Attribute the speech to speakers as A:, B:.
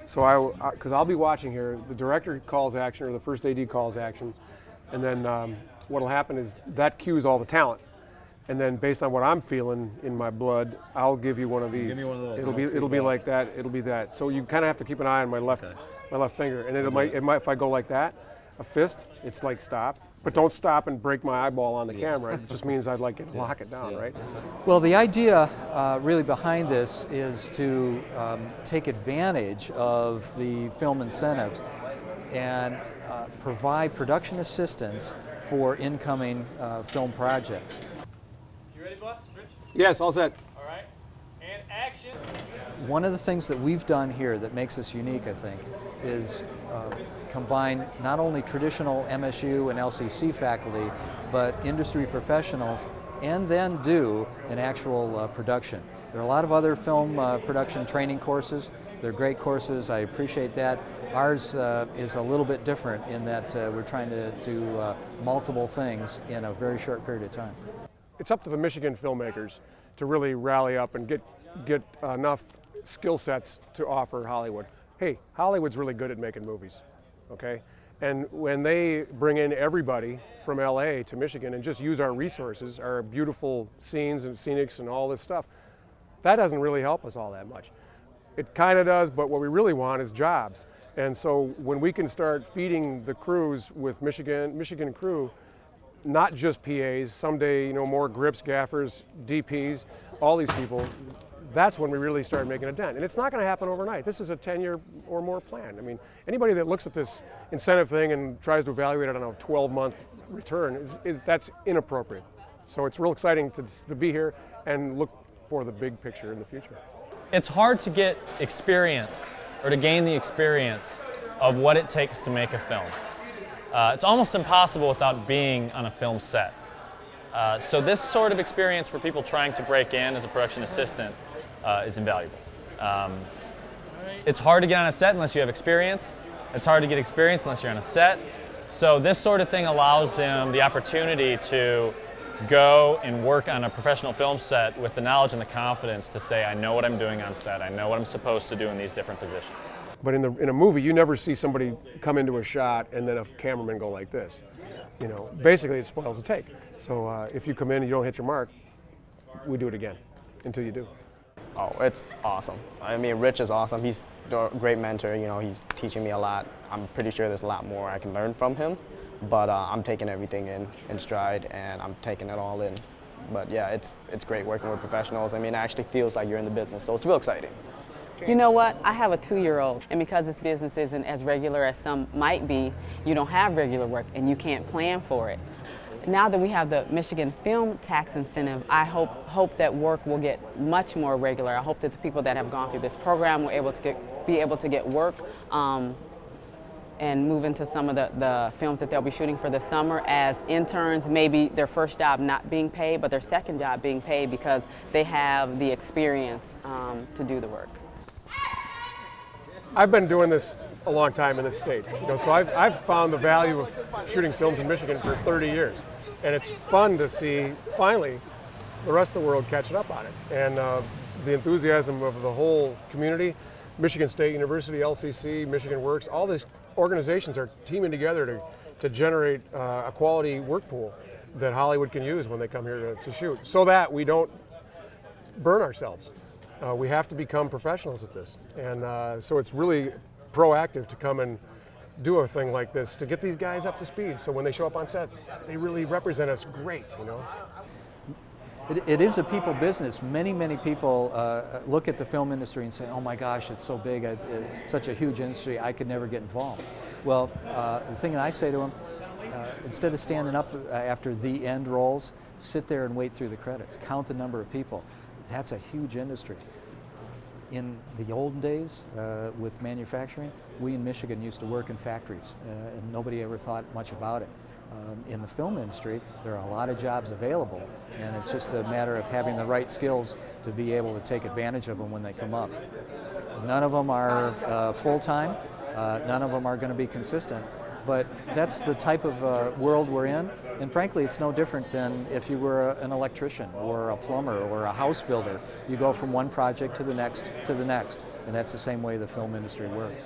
A: So because I'll be watching here, the director calls action or the first AD calls action, and then what'll happen is that cues all the talent. And then based on what I'm feeling in my blood, I'll give you one of these.
B: Give me one of those.
A: It'll be like that. It'll be that. So you kind of have to keep an eye on my left finger, and it might if I go like that, a fist, it's like stop. But don't stop and break my eyeball on the camera. It just means I'd like to lock it down, right?
C: Well, the idea really behind this is to take advantage of the film incentives and provide production assistance for incoming film projects.
D: You ready, boss? Rich?
A: Yes, all set.
D: All right. And action.
C: One of the things that we've done here that makes us unique, I think, is combine not only traditional MSU and LCC faculty, but industry professionals, and then do an actual production. There are a lot of other film production training courses. They're great courses. I appreciate that. Ours is a little bit different in that we're trying to do multiple things in a very short period of time.
A: It's up to the Michigan filmmakers to really rally up and get enough skill sets to offer Hollywood. Hey, Hollywood's really good at making movies, okay? And when they bring in everybody from LA to Michigan and just use our resources, our beautiful scenes and scenics and all this stuff, that doesn't really help us all that much. It kind of does, but what we really want is jobs. And so when we can start feeding the crews with Michigan crew, not just PAs, someday, you know, more grips, gaffers, DPs, all these people, that's when we really start making a dent. And it's not going to happen overnight. This is a 10-year or more plan. I mean, anybody that looks at this incentive thing and tries to evaluate it on a 12-month return, that's inappropriate. So it's real exciting to be here and look for the big picture in the future.
D: It's hard to get experience or to gain the experience of what it takes to make a film. It's almost impossible without being on a film set. So this sort of experience for people trying to break in as a production assistant is invaluable. It's hard to get on a set unless you have experience. It's hard to get experience unless you're on a set. So this sort of thing allows them the opportunity to go and work on a professional film set with the knowledge and the confidence to say, I know what I'm doing on set, I know what I'm supposed to do in these different positions.
A: But in a movie, you never see somebody come into a shot and then a cameraman go like this. You know, basically it spoils the take. So if you come in and you don't hit your mark, we do it again until you do.
E: Oh, it's awesome. I mean, Rich is awesome. He's a great mentor. You know, he's teaching me a lot. I'm pretty sure there's a lot more I can learn from him. But I'm taking everything in stride, and I'm taking it all in. But yeah, it's great working with professionals. I mean, it actually feels like you're in the business, so it's real exciting.
F: You know what? I have a 2-year-old, and because this business isn't as regular as some might be, you don't have regular work, and you can't plan for it. Now that we have the Michigan Film Tax Incentive, I hope that work will get much more regular. I hope that the people that have gone through this program will be able to get work and move into some of the films that they'll be shooting for the summer as interns, maybe their first job not being paid, but their second job being paid because they have the experience to do the work.
A: I've been doing this a long time in this state, you know, so I've found the value of shooting films in Michigan for 30 years. And it's fun to see, finally, the rest of the world catching up on it. And the enthusiasm of the whole community, Michigan State University, LCC, Michigan Works, all these organizations are teaming together to generate a quality work pool that Hollywood can use when they come here to shoot, so that we don't burn ourselves. We have to become professionals at this. And so it's really proactive to come and do a thing like this to get these guys up to speed, so when they show up on set, they really represent us great, you know?
C: It is a people business. Many people look at the film industry and say, oh my gosh, it's so big, it's such a huge industry, I could never get involved. Well, the thing that I say to them, instead of standing up after the end rolls, sit there and wait through the credits. Count the number of people. That's a huge industry. In the olden days with manufacturing, we in Michigan used to work in factories and nobody ever thought much about it. In the film industry, there are a lot of jobs available, and it's just a matter of having the right skills to be able to take advantage of them when they come up. None of them are full-time, none of them are going to be consistent, But that's the type of world we're in, and frankly, it's no different than if you were an electrician or a plumber or a house builder. You go from one project to the next, and that's the same way the film industry works.